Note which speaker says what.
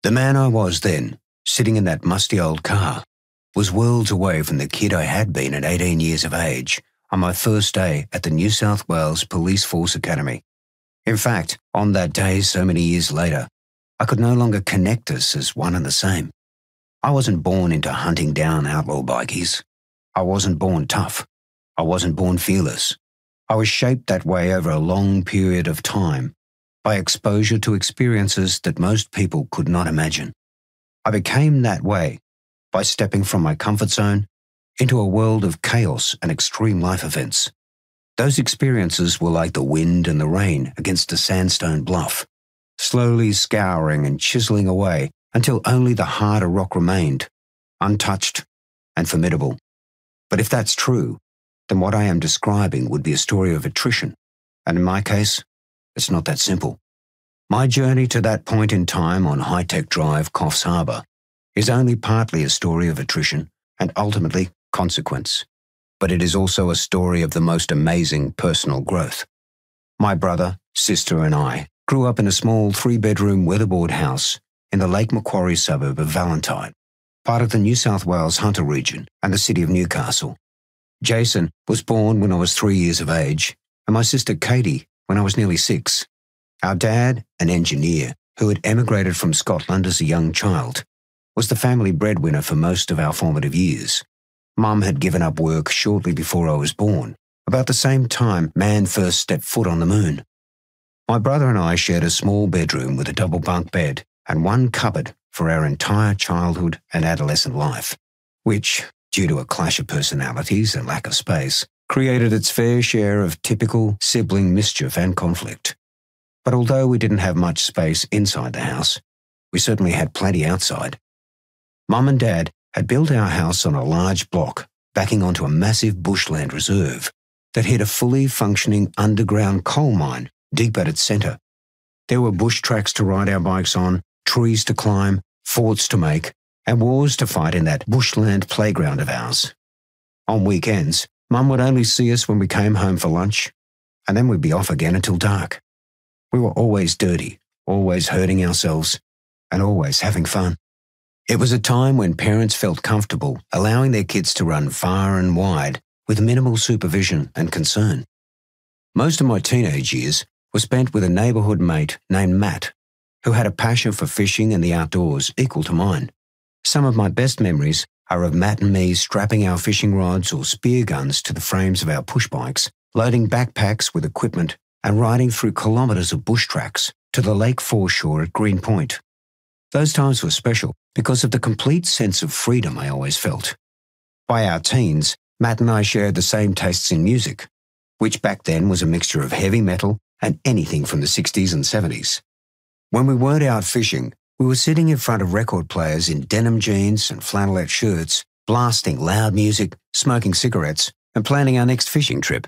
Speaker 1: The man I was then, sitting in that musty old car, was worlds away from the kid I had been at 18 years of age on my first day at the New South Wales Police Force Academy. In fact, on that day so many years later, I could no longer connect us as one and the same. I wasn't born into hunting down outlaw bikies. I wasn't born tough. I wasn't born fearless. I was shaped that way over a long period of time by exposure to experiences that most people could not imagine. I became that way by stepping from my comfort zone into a world of chaos and extreme life events. Those experiences were like the wind and the rain against a sandstone bluff, slowly scouring and chiseling away until only the harder rock remained, untouched and formidable. But if that's true, then what I am describing would be a story of attrition, and in my case, it's not that simple. My journey to that point in time on High-Tech Drive, Coffs Harbour, is only partly a story of attrition and ultimately consequence, but it is also a story of the most amazing personal growth. My brother, sister and I grew up in a small 3-bedroom weatherboard house in the Lake Macquarie suburb of Valentine, part of the New South Wales Hunter region and the city of Newcastle. Jason was born when I was 3 years of age, and my sister Katie when I was nearly 6. Our dad, an engineer who had emigrated from Scotland as a young child, was the family breadwinner for most of our formative years. Mum had given up work shortly before I was born, about the same time man first stepped foot on the moon. My brother and I shared a small bedroom with a double bunk bed and one cupboard for our entire childhood and adolescent life, which, due to a clash of personalities and lack of space, created its fair share of typical sibling mischief and conflict. But although we didn't have much space inside the house, we certainly had plenty outside. Mum and Dad had built our house on a large block backing onto a massive bushland reserve that hid a fully functioning underground coal mine deep at its centre. There were bush tracks to ride our bikes on, trees to climb, forts to make, and wars to fight in that bushland playground of ours. On weekends, Mum would only see us when we came home for lunch, and then we'd be off again until dark. We were always dirty, always hurting ourselves, and always having fun. It was a time when parents felt comfortable allowing their kids to run far and wide with minimal supervision and concern. Most of my teenage years were spent with a neighbourhood mate named Matt, who had a passion for fishing and the outdoors equal to mine. Some of my best memories are of Matt and me strapping our fishing rods or spear guns to the frames of our push bikes, loading backpacks with equipment, and riding through kilometres of bush tracks to the lake foreshore at Green Point. Those times were special because of the complete sense of freedom I always felt. By our teens, Matt and I shared the same tastes in music, which back then was a mixture of heavy metal and anything from the 60s and 70s. When we weren't out fishing, we were sitting in front of record players in denim jeans and flannelette shirts, blasting loud music, smoking cigarettes, and planning our next fishing trip.